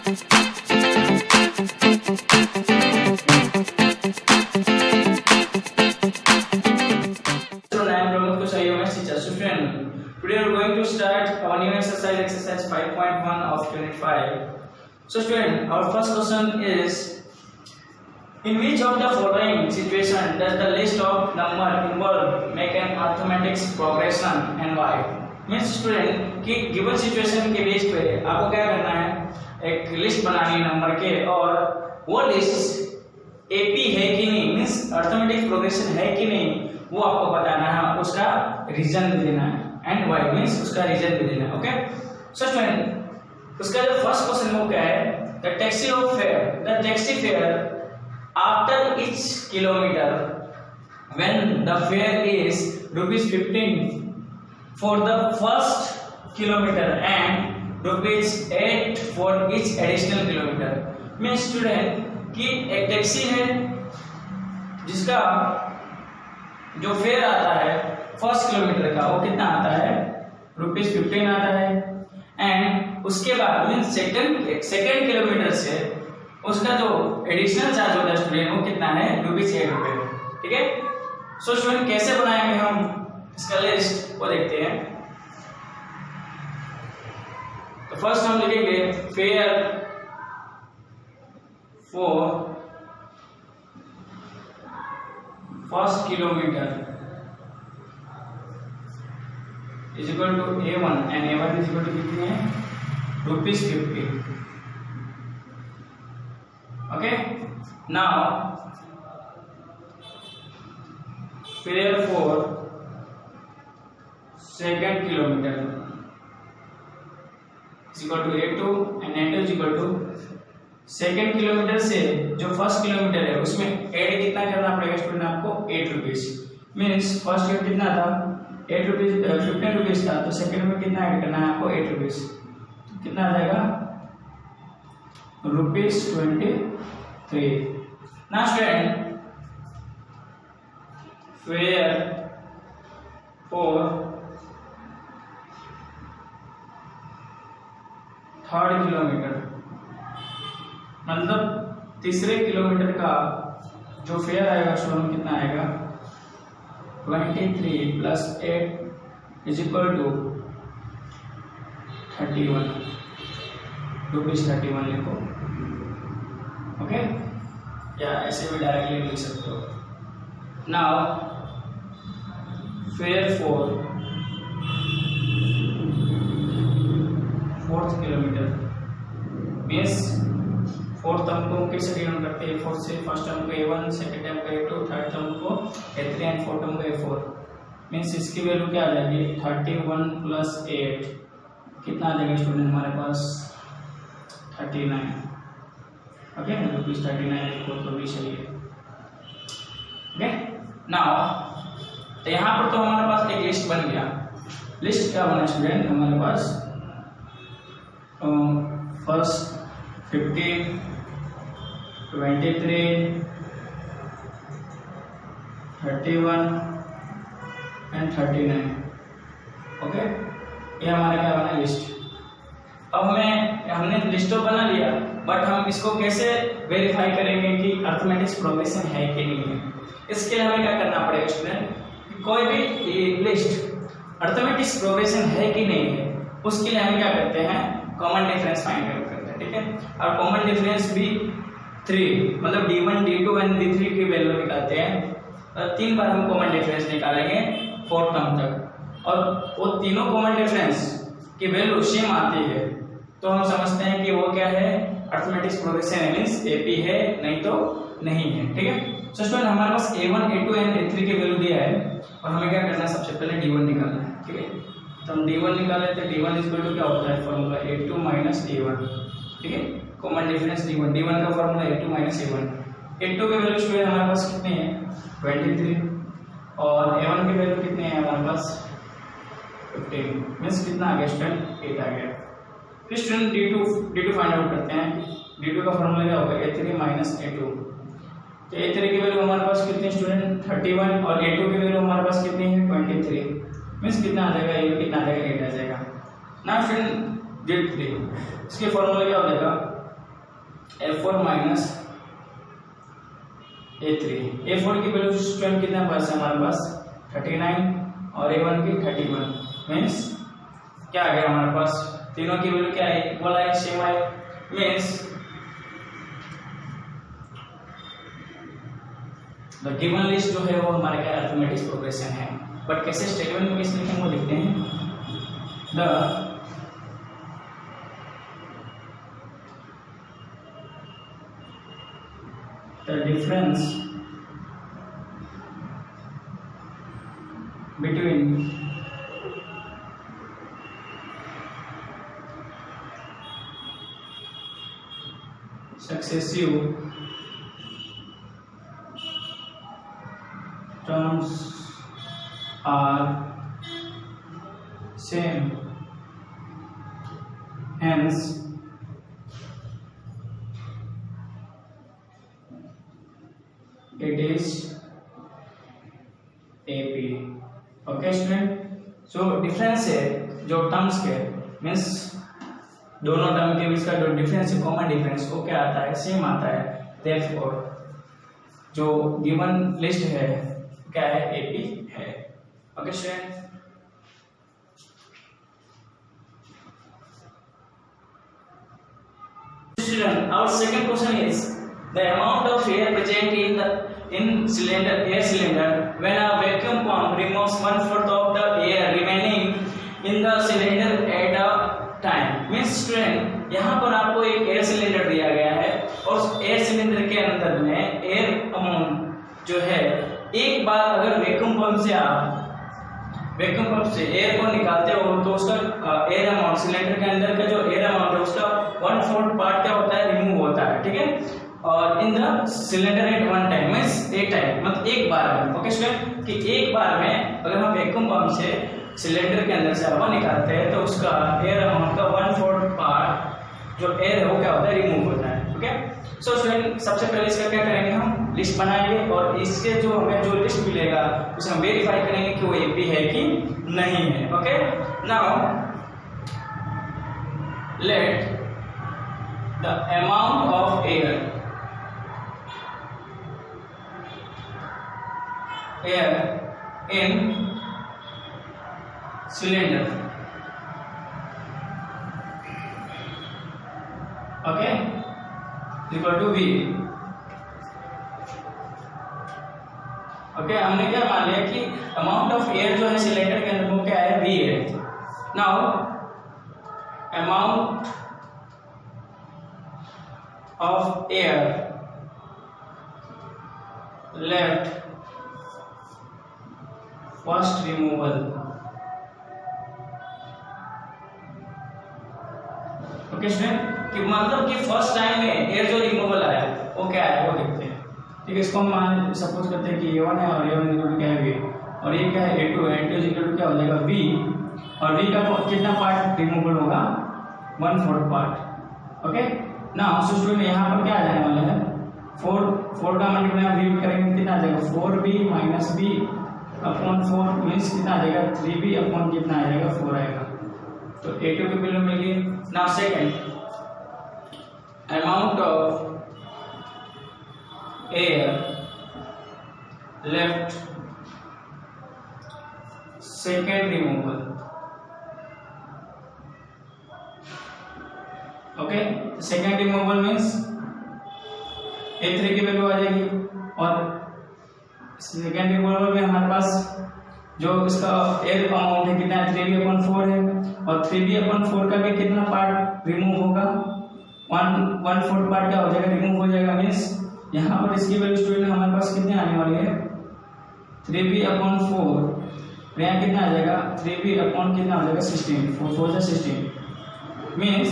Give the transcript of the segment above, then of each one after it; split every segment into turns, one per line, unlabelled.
Today we are going to start our new exercise 5.1 of unit 5. So student, our first question is, in which of the following situation does the list of number involved make an arithmetic progression and why? Means student कि given situation के base पे आपको क्या करना है, एक list बनानी है नंबर के, और वो लिस्ट एपी है कि नहीं, मीन्स अर्थमेटिक प्रोग्रेशन है कि नहीं, वो आपको बताना है, उसका रीजन भी देना है, एंड वाई मीन्स उसका रीजन भी देना है. ओके, सो स्टूडेंट उसका जो फर्स्ट क्वेश्चन वो क्या है, the taxi fare after each kilometre when the fair is ₹15 for the first kilometer and ₹8 for each additional kilometer. मैं स्टूडेंट कि एक टैक्सी है जिसका जो फेयर आता है फर्स्ट किलोमीटर का वो कितना आता है, ₹15 आता है, एंड उसके बाद मीन सेकेंड किलोमीटर से उसका जो एडिशनल चार्ज होता है स्टूडेंट वो कितना है, ₹8. ठीक है, सो स्टूडेंट कैसे बनाएंगे हम इसका लिस्ट को देखते हैं. तो फर्स्ट हम लिखेंगे fare for first kilometre is equal to A1 and A1 is equal to कितनी है, ₹50. Okay, now fare for second kilometre is equal to A2 and A2 is equal to second kilometre से जो first kilometre है उसमें add कितना करना पड़ेगा student आपको, ₹8. मीन्स फर्स्ट ईयर कितना था, ₹15 था, तो सेकेंड में कितना ऐड करना है आपको, ₹8. तो कितना आ जाएगा, ₹23. ना student fair for third kilometre, मतलब तीसरे किलोमीटर का जो फेयर आएगा स्टूडेंट कितना आएगा, 23 प्लस 8 इज इक्वल टू 31, ₹31 लिखो. ओके, या ऐसे भी डायरेक्टली लिख सकते हो. Now fare for fourth kilometre means fourth term को कैसे डिनोट करते हैं, फोर्थ से फर्स्ट टर्म को A1, सेकंड टर्म को A2, थर्ड टर्म को A3 एंड फोर्थ टर्म को A4. मीन्स इसकी वैल्यू क्या आ जाएगी, 31 प्लस 8 कितना आ जाएगा स्टूडेंट हमारे पास, 39. ओके, ₹39 लिखो तो भी सही है. ओके, नाउ तो यहाँ पर तो हमारे पास एक लिस्ट बन गया. लिस्ट क्या बना स्टूडेंट हमारे पास, फर्स्ट 15, 23, 31 एंड 39. ओके, ये हमारा क्या बना लिस्ट. अब हमने लिस्ट तो बना लिया, बट हम इसको कैसे वेरीफाई करेंगे कि अर्थमेटिक प्रोग्रेशन है कि नहीं है. इसके लिए हमें क्या करना पड़ेगा स्टूडेंट, कोई भी लिस्ट अर्थमेटिक प्रोग्रेशन है कि नहीं है, उसके लिए हम क्या करते हैं, कॉमन डिफरेंस फाइंड आउट करते हैं. ठीक है, और कॉमन डिफरेंस भी 3, मतलब D1, D2 एंड D3 की वैल्यू निकालते हैं. 3 बार हम कॉमन डिफरेंस निकालेंगे फोर्थ टर्म तक, और वो तीनों कॉमन डिफरेंस की वैल्यू सेम आती है तो हम समझते हैं कि वो क्या है, अर्थमेटिक प्रोग्रेशन मींस एपी है, नहीं तो नहीं है. ठीक है, सो स्टूडेंट हमारे पास A1, A2 एंड A3 की वैल्यू दिया है, और हमें क्या करना है, सबसे पहले D1 निकालना है. ठीक है, तो हम D1 निकाले तो D1 इज इक्वल टू क्या होता है, फॉर्मूला A2 माइनस A1. ठीक है, कॉमन डिफरेंस D1 का formula A2 minus A1. A2 की वैल्यू स्टूडेंट हमारे पास कितनी है, 23, और A1 की वैल्यू कितनी है हमारे पास, 15. मीन्स कितना आ गया स्टूडेंट, 8 आ गया. फिर स्टूडेंट D2 फाइंड आउट करते हैं. D2 का फॉर्मूला क्या होगा, A3 माइनस A2. तो A3 की वैल्यू हमारे पास कितनी स्टूडेंट, 31, और A2 की वैल्यू हमारे पास कितनी है, 23. मीन्स कितना आ जाएगा, ये कितना आ जाएगा, 8 आ जाएगा. ना स्टूडेंट D3 इसके फॉर्मूला क्या हो जाएगा, A4 माइनस A3। A4 की वैल्यू स्टूडेंट कितना पास है हमारे पास 39 और A1 की 31, मीन्स क्या आ गया हमारे पास, तीनों की वैल्यू क्या है, इक्वल है, सेम है, मीन्स द गिवन लिस्ट जो है वो हमारे क्या अरिथमेटिक प्रोग्रेशन है। बट कैसे स्टेटमेंट में किस लिखेंगे वो लिखते हैं, the difference between successive terms are same, hence it is AP। Okay student, जो डिफरेंस है जो टर्म्स के, मीन्स दोनों टर्म के बीच का जो डिफरेंस है, कॉमन डिफरेंस, वो क्या आता है, सेम आता है। देयरफॉर जो गिवन लिस्ट है क्या है, AP है। Okay student, our second question is the amount of air present in cylinder, air cylinder when a vacuum pump removes 1/4 of the air remaining in the cylinder at a time। Means student यहाँ पर आपको एक air cylinder दिया गया है और air cylinder के अंदर में एयर अमाउंट जो है, एक बार अगर वैक्यूम पंप से आप वैक्यूम पंप से एयर को निकालते हो तो उसका एयर अमाउंट, सिलेंडर के अंदर का जो एयर अमाउंट है उसका 1/4 पार्ट क्या होता है, रिमूव होता है, ठीक है। और in the cylinder eight one time, means एक टाइम मतलब एक बार में। ओके स्टूडेंट, कि एक बार में अगर हम वैक्यूम पंप से सिलेंडर के अंदर से हवा निकालते हैं तो उसका एयर अमाउंट का 1/4 पार्ट जो एयर है वो क्या होता है, रिमूव होता है। ओके, सो स्टूडेंट सबसे पहले इसका क्या करेंगे, हम लिस्ट बनाएंगे और इसके जो हमें जो लिस्ट मिलेगा उसे हम वेरीफाई करेंगे कि वो AP है कि नहीं है। Okay, now let the amount of air in cylinder, okay, equal to V। Okay, हमने क्या मान लिया कि अमाउंट ऑफ एयर जो है सिलेंडर के अंदर वो क्या है, V है। Now amount of air left first removal. Okay student, कि मतलब कि फर्स्ट टाइम में एयर जो रिमूवल आया वो क्या है वो देखते हैं। ठीक है, इसको हम मान सपोज करते हैं कि A1 है और A1 इक्वल टू क्या है V, और ये क्या है A2 है, A2 इक्वल टू क्या हो जाएगा V, और V का कितना पार्ट रिमूवल होगा, 1/4 पार्ट। ओके, नाउ स्टूडेंट यहाँ पर क्या आ जाने वाला है, 4 का मल्टीप्लाई V करेंगे कितना आ जाएगा, 4B minus B upon 4 means कितना आ जाएगा, 3B अपॉन कितना आ जाएगा, 4 आएगा। तो A2 की वैल्यू मिली। Now second, amount of air left second removal. Okay, second removal means A3 की वैल्यू आ जाएगी, और सेकेंड रिमूवल में हमारे पास जो इसका एयर अमाउंट है कितना है, 3B/4 है, और 3B/4 का भी कितना पार्ट रिमूव होगा, 1/4 पार्ट क्या हो जाएगा, रिमूव हो जाएगा। मीन्स यहाँ पर इसकी वैल्यू स्टूडेंट हमारे पास कितने आने वाली है, 3B/4, यहाँ कितना आ जाएगा, 3B अपॉन कितना हो जाएगा, 16, 4 से 16। मीन्स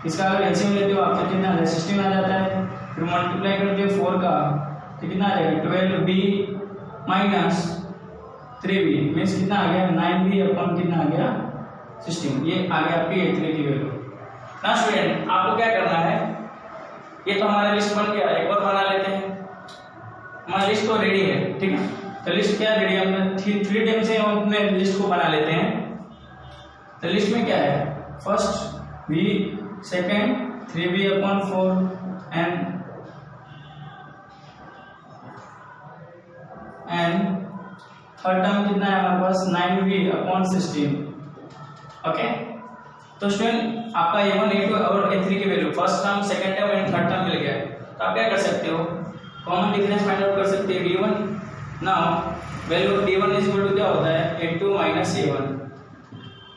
इसका अगर एलसीएम लेते हो आप तो कितना आ जाएगा, 16 आ जाता है, फिर मल्टीप्लाई करते हो 4 का तो कितना आ जाएगा, 12B माइनस 3B मीन्स कितना आ गया, 9B अपॉन कितना आ गया, 16। ये आ गया आपकी A3 की वैल्यू। ना स्टूडेंट आपको क्या करना है, ये तो हमारा लिस्ट बन गया, एक और बना लेते हैं। हमारा लिस्ट तो रेडी है, ठीक है, तो लिस्ट क्या रेडी है, हमने 3 टाइम से हम अपने लिस्ट को बना लेते हैं। तो लिस्ट में क्या है, first V, second 3b/4 and third term कितना है हमारे पास 9b/16। ओके, तो स्टूडेंट आपका a1 a2 और a3 की value first term second term and third term मिल गया, तो आप क्या कर सकते हो, कॉमन डिफरेंस फाइंड आउट कर सकते हैं d1। Now value d1 is equal to क्या होता है a2 माइनस a1।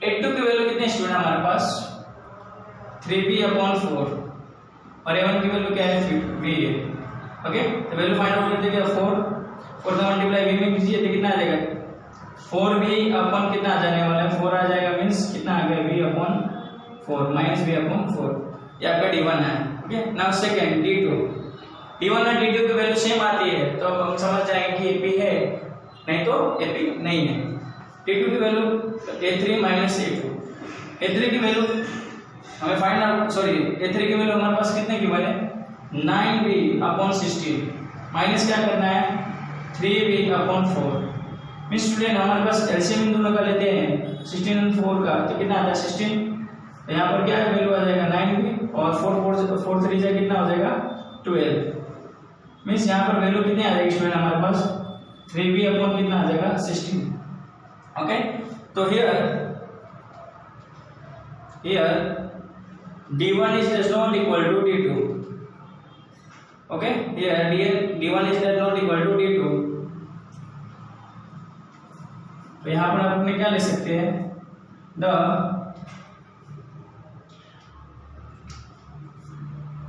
a2 की वैल्यू कितनी स्टूडेंट हमारे पास 3b/4 और a1 की वैल्यू क्या है b है। ओके, तो वैल्यू फाइंड आउट करते हैं 4 का मल्टीप्लाई b में कीजिए तो कितना आ जाएगा 4b अपन कितना आ जाने वाला है 4 आ जाएगा, मींस कितना आ गया b/4 माइनस b/4, ये आपका d1 है। ओके, नाउ सेकंड d2 और d2 की वैल्यू सेम आती है तो हम समझ जाएंगे कि AP है, नहीं तो AP नहीं है। d2 की value a3 minus a2, a3 की वैल्यू हमें फाइंड आउट a3 की वैल्यू हमारे पास कितने की बने 9b/16 माइनस क्या करना है 3b/4। मींस स्टूडेंट हमारे पास एलसीएम इन दोनों का लेते हैं 16 और 4 का, तो कितना आता है 16, तो यहाँ पर क्या है वैल्यू आ जाएगा 9b और 4 3 से कितना हो जाएगा 12। मींस यहाँ पर वैल्यू कितनी आ जाएगी स्टूडेंट हमारे पास 3b/ कितना आ जाएगा 16। ओके, तो here d1 is does not equal to d2। Okay, here d1 is does not equal to d2, तो यहाँ पर आप अपने क्या ले सकते हैं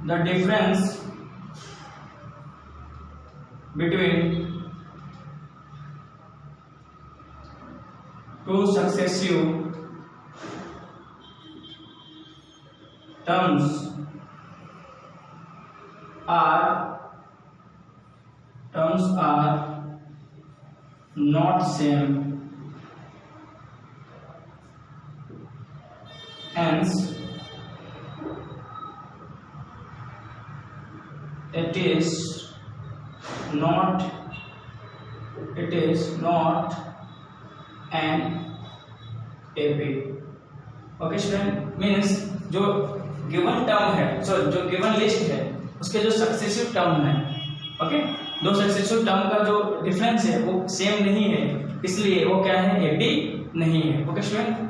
the difference between two successive terms are not same, hence it is not an AP। Okay student, means जो गिवन टर्म है, जो गिवन लिस्ट है उसके जो सक्सेसिव टर्म है, ओके, दो सक्सेसिव टर्म का जो डिफरेंस है वो सेम नहीं है, इसलिए वो क्या है AP नहीं है। Okay student.